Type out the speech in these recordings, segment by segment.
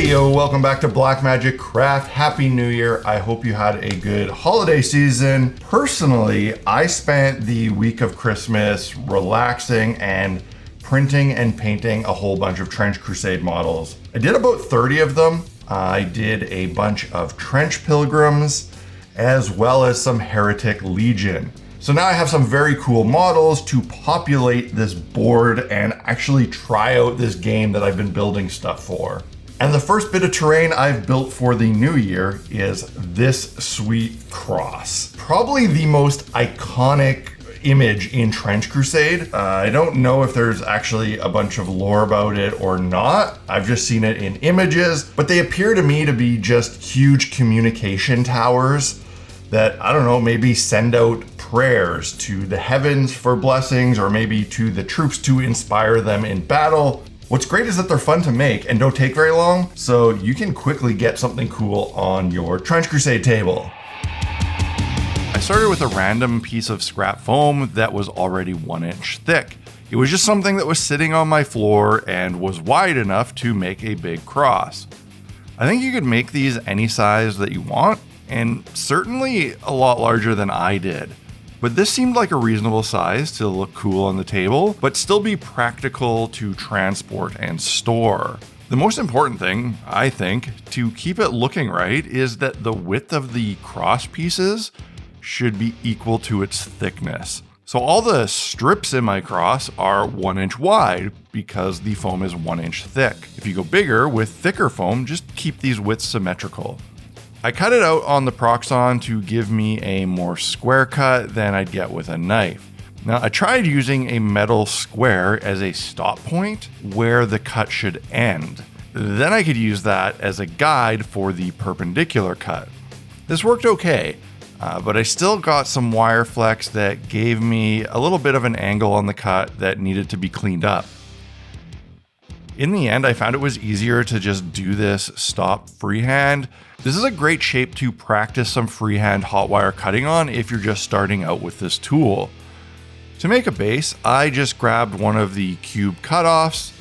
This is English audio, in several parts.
Hey yo, welcome back to Black Magic Craft. Happy New Year. I hope you had a good holiday season. Personally, I spent the week of Christmas relaxing and printing and painting a whole bunch of Trench Crusade models. I did about 30 of them. I did a bunch of Trench Pilgrims as well as some Heretic Legion. So now I have some very cool models to populate this board and actually try out this game that I've been building stuff for. And the first bit of terrain I've built for the new year is this sweet cross. Probably the most iconic image in Trench Crusade. I don't know if there's actually a bunch of lore about it or not. I've just seen it in images, but they appear to me to be just huge communication towers that, I don't know, maybe send out prayers to the heavens for blessings, or maybe to the troops to inspire them in battle. What's great is that they're fun to make and don't take very long, so you can quickly get something cool on your Trench Crusade table. I started with a random piece of scrap foam that was already 1 inch thick. It was just something that was sitting on my floor and was wide enough to make a big cross. I think you could make these any size that you want, and certainly a lot larger than I did. But this seemed like a reasonable size to look cool on the table, but still be practical to transport and store. The most important thing, I think, to keep it looking right is that the width of the cross pieces should be equal to its thickness. So all the strips in my cross are 1 inch wide because the foam is 1 inch thick. If you go bigger with thicker foam, just keep these widths symmetrical. I cut it out on the Proxxon to give me a more square cut than I'd get with a knife. Now, I tried using a metal square as a stop point where the cut should end. Then I could use that as a guide for the perpendicular cut. This worked okay, but I still got some wire flex that gave me a little bit of an angle on the cut that needed to be cleaned up. In the end, I found it was easier to just do this stop freehand. This is a great shape to practice some freehand hot wire cutting on if you're just starting out with this tool. To make a base, I just grabbed one of the cube cutoffs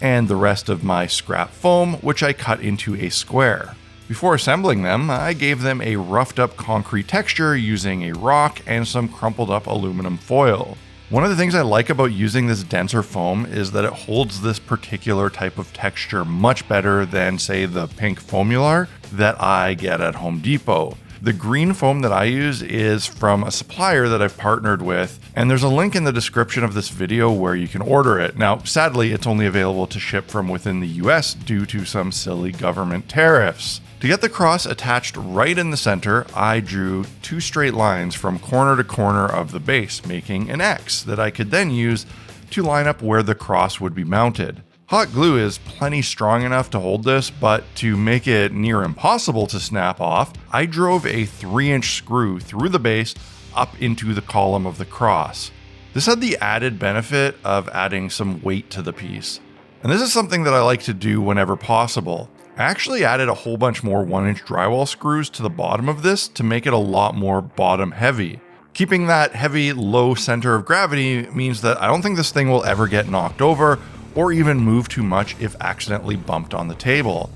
and the rest of my scrap foam, which I cut into a square. Before assembling them, I gave them a roughed up concrete texture using a rock and some crumpled up aluminum foil. One of the things I like about using this denser foam is that it holds this particular type of texture much better than, say, the pink Foamular that I get at Home Depot. The green foam that I use is from a supplier that I've partnered with, and there's a link in the description of this video where you can order it. Now, sadly, it's only available to ship from within the US due to some silly government tariffs. To get the cross attached right in the center, I drew 2 straight lines from corner to corner of the base, making an X that I could then use to line up where the cross would be mounted. Hot glue is plenty strong enough to hold this, but to make it near impossible to snap off, I drove a 3-inch screw through the base up into the column of the cross. This had the added benefit of adding some weight to the piece. And this is something that I like to do whenever possible. I actually added a whole bunch more 1-inch drywall screws to the bottom of this to make it a lot more bottom heavy. Keeping that heavy, low center of gravity means that I don't think this thing will ever get knocked over or even move too much if accidentally bumped on the table.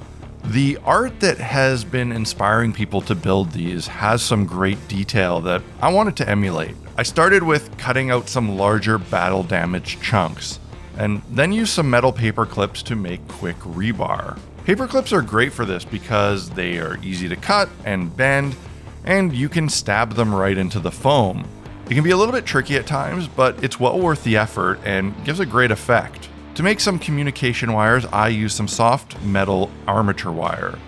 The art that has been inspiring people to build these has some great detail that I wanted to emulate. I started with cutting out some larger battle damaged chunks, and then used some metal paper clips to make quick rebar. Paper clips are great for this because they are easy to cut and bend, and you can stab them right into the foam. It can be a little bit tricky at times, but it's well worth the effort and gives a great effect. To make some communication wires, I use some soft metal armature wire.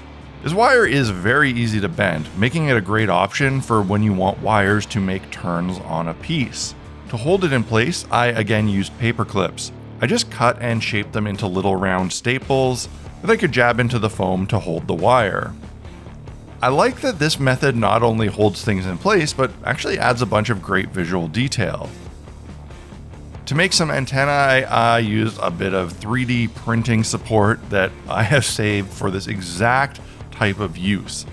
This wire is very easy to bend, making it a great option for when you want wires to make turns on a piece. To hold it in place, I again used paper clips. I just cut and shaped them into little round staples that I could jab into the foam to hold the wire. I like that this method not only holds things in place, but actually adds a bunch of great visual detail. To make some antennae, I used a bit of 3D printing support that I have saved for this exact type of use.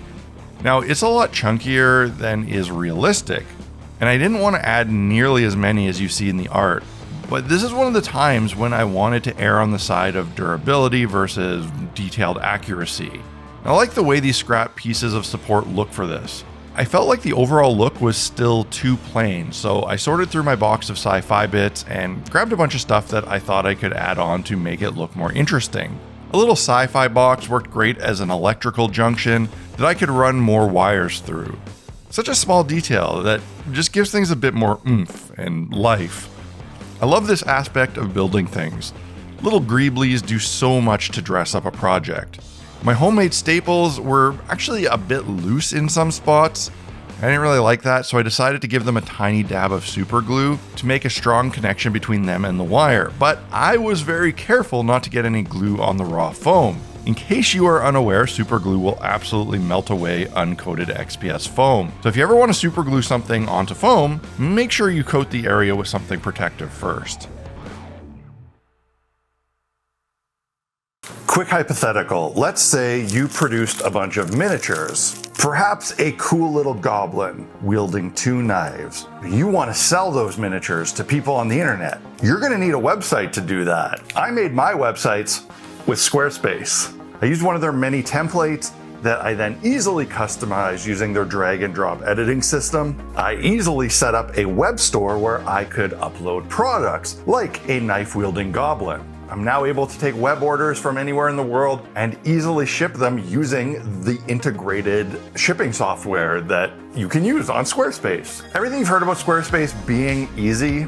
Now, it's a lot chunkier than is realistic, and I didn't want to add nearly as many as you see in the art, But this is one of the times when I wanted to err on the side of durability versus detailed accuracy. I like the way these scrap pieces of support look for this. I felt like the overall look was still too plain, so I sorted through my box of sci-fi bits and grabbed a bunch of stuff that I thought I could add on to make it look more interesting. A little sci-fi box worked great as an electrical junction that I could run more wires through. Such a small detail that just gives things a bit more oomph and life. I love this aspect of building things. Little greebles do so much to dress up a project. My homemade staples were actually a bit loose in some spots. I didn't really like that, so I decided to give them a tiny dab of super glue to make a strong connection between them and the wire, but I was very careful not to get any glue on the raw foam. In case you are unaware, super glue will absolutely melt away uncoated XPS foam. So if you ever want to super glue something onto foam, make sure you coat the area with something protective first. Quick hypothetical. Let's say you produced a bunch of miniatures. Perhaps a cool little goblin wielding 2 knives. You want to sell those miniatures to people on the internet. You're going to need a website to do that. I made my websites with Squarespace. I used one of their many templates that I then easily customized using their drag and drop editing system. I easily set up a web store where I could upload products like a knife wielding goblin. I'm now able to take web orders from anywhere in the world and easily ship them using the integrated shipping software that you can use on Squarespace. Everything you've heard about Squarespace being easy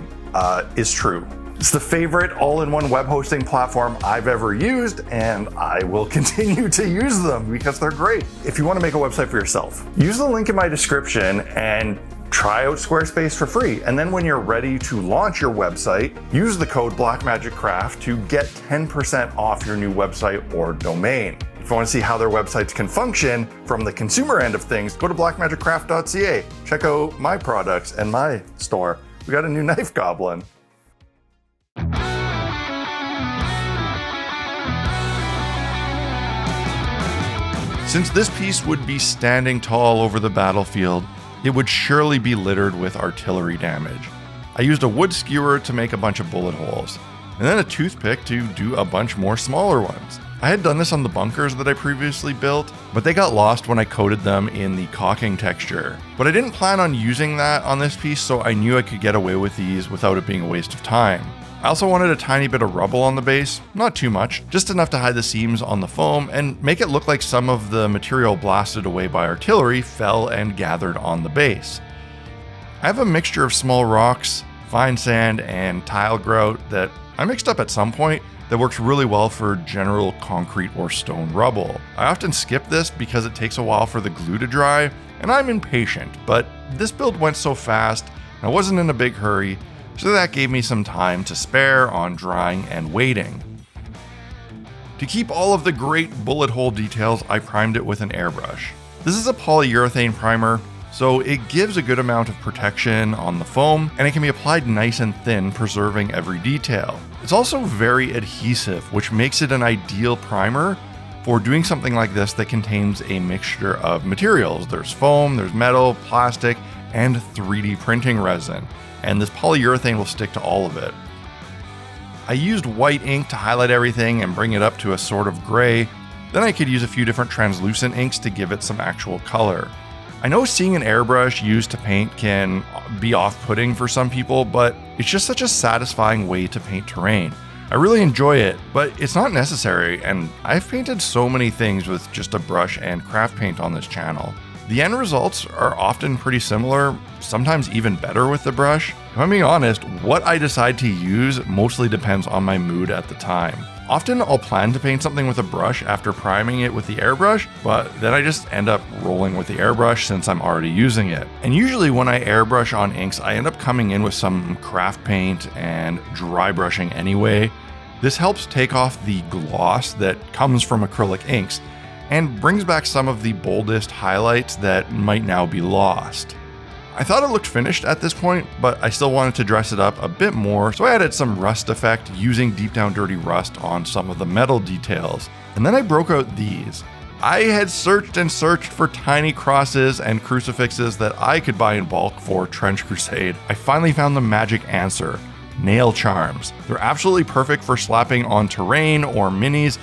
is true. It's the favorite all-in-one web hosting platform I've ever used, and I will continue to use them because they're great. If you want to make a website for yourself, use the link in my description and try out Squarespace for free. And then when you're ready to launch your website, use the code BlackMagicCraft to get 10% off your new website or domain. If you want to see how their websites can function from the consumer end of things, go to blackmagicraft.ca. Check out my products and my store. We got a new knife goblin. Since this piece would be standing tall over the battlefield, it would surely be littered with artillery damage. I used a wood skewer to make a bunch of bullet holes, and then a toothpick to do a bunch more smaller ones. I had done this on the bunkers that I previously built, but they got lost when I coated them in the caulking texture. But I didn't plan on using that on this piece, so I knew I could get away with these without it being a waste of time. I also wanted a tiny bit of rubble on the base, not too much, just enough to hide the seams on the foam and make it look like some of the material blasted away by artillery fell and gathered on the base. I have a mixture of small rocks, fine sand, and tile grout that I mixed up at some point that works really well for general concrete or stone rubble. I often skip this because it takes a while for the glue to dry, and I'm impatient, but this build went so fast, and I wasn't in a big hurry, so that gave me some time to spare on drying and waiting. To keep all of the great bullet hole details, I primed it with an airbrush. This is a polyurethane primer, so it gives a good amount of protection on the foam, and it can be applied nice and thin, preserving every detail. It's also very adhesive, which makes it an ideal primer for doing something like this that contains a mixture of materials. There's foam, there's metal, plastic, and 3D printing resin, and this polyurethane will stick to all of it. I used white ink to highlight everything and bring it up to a sort of gray. Then I could use a few different translucent inks to give it some actual color. I know seeing an airbrush used to paint can be off-putting for some people, but it's just such a satisfying way to paint terrain. I really enjoy it, but it's not necessary, and I've painted so many things with just a brush and craft paint on this channel. The end results are often pretty similar, sometimes even better with the brush. If I'm being honest, what I decide to use mostly depends on my mood at the time. Often I'll plan to paint something with a brush after priming it with the airbrush, but then I just end up rolling with the airbrush since I'm already using it. And usually when I airbrush on inks, I end up coming in with some craft paint and dry brushing anyway. This helps take off the gloss that comes from acrylic inks and brings back some of the boldest highlights that might now be lost. I thought it looked finished at this point, but I still wanted to dress it up a bit more, so I added some rust effect using Deep Down Dirty Rust on some of the metal details. And then I broke out these. I had searched and searched for tiny crosses and crucifixes that I could buy in bulk for Trench Crusade. I finally found the magic answer. nail charms. They're absolutely perfect for slapping on terrain or minis,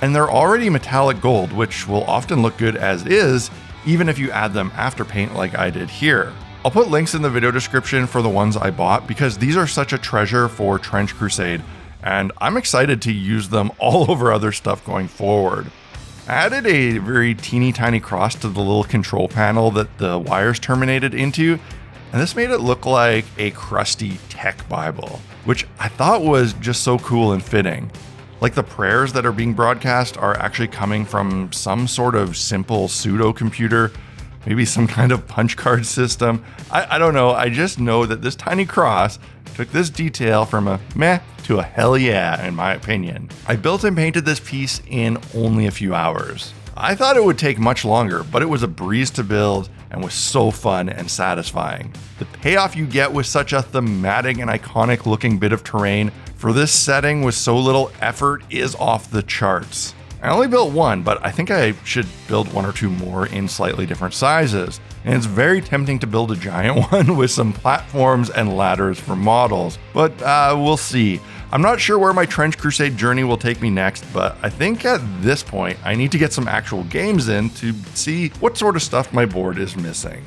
and they're already metallic gold, which will often look good as is, even if you add them after paint like I did here. I'll put links in the video description for the ones I bought because these are such a treasure for Trench Crusade, and I'm excited to use them all over other stuff going forward. I added a very teeny tiny cross to the little control panel that the wires terminated into, and this made it look like a crusty tech Bible, which I thought was just so cool and fitting. Like the prayers that are being broadcast are actually coming from some sort of simple pseudo computer, maybe some kind of punch card system. I don't know, I just know that this tiny cross took this detail from a meh to a hell yeah, in my opinion. I built and painted this piece in only a few hours. I thought it would take much longer, but it was a breeze to build and was so fun and satisfying. The payoff you get with such a thematic and iconic looking bit of terrain for this setting with so little effort is off the charts. I only built one, but I think I should build one or two more in slightly different sizes. And it's very tempting to build a giant one with some platforms and ladders for models, but we'll see. I'm not sure where my Trench Crusade journey will take me next, but I think at this point I need to get some actual games in to see what sort of stuff my board is missing.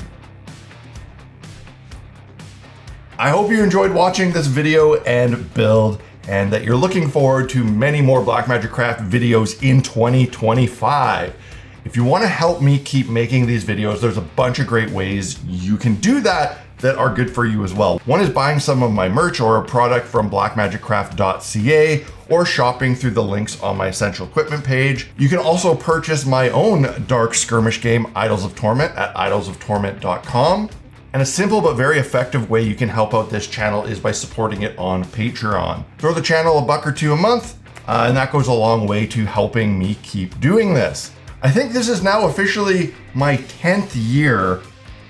I hope you enjoyed watching this video and build, and that you're looking forward to many more Blackmagic Craft videos in 2025. If you want to help me keep making these videos, there's a bunch of great ways you can do that are good for you as well. One is buying some of my merch or a product from blackmagiccraft.ca or shopping through the links on my essential equipment page. You can also purchase my own dark skirmish game, Idols of Torment, at idolsoftorment.com. And a simple but very effective way you can help out this channel is by supporting it on Patreon. Throw the channel a buck or two a month, and that goes a long way to helping me keep doing this. I think this is now officially my 10th year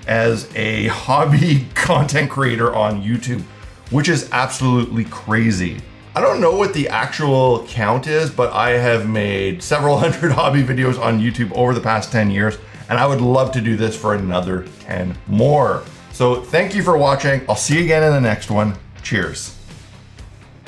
as a hobby content creator on YouTube, which is absolutely crazy. I don't know what the actual count is, but I have made several hundred hobby videos on YouTube over the past 10 years, and I would love to do this for another 10 more. So thank you for watching. I'll see you again in the next one. Cheers.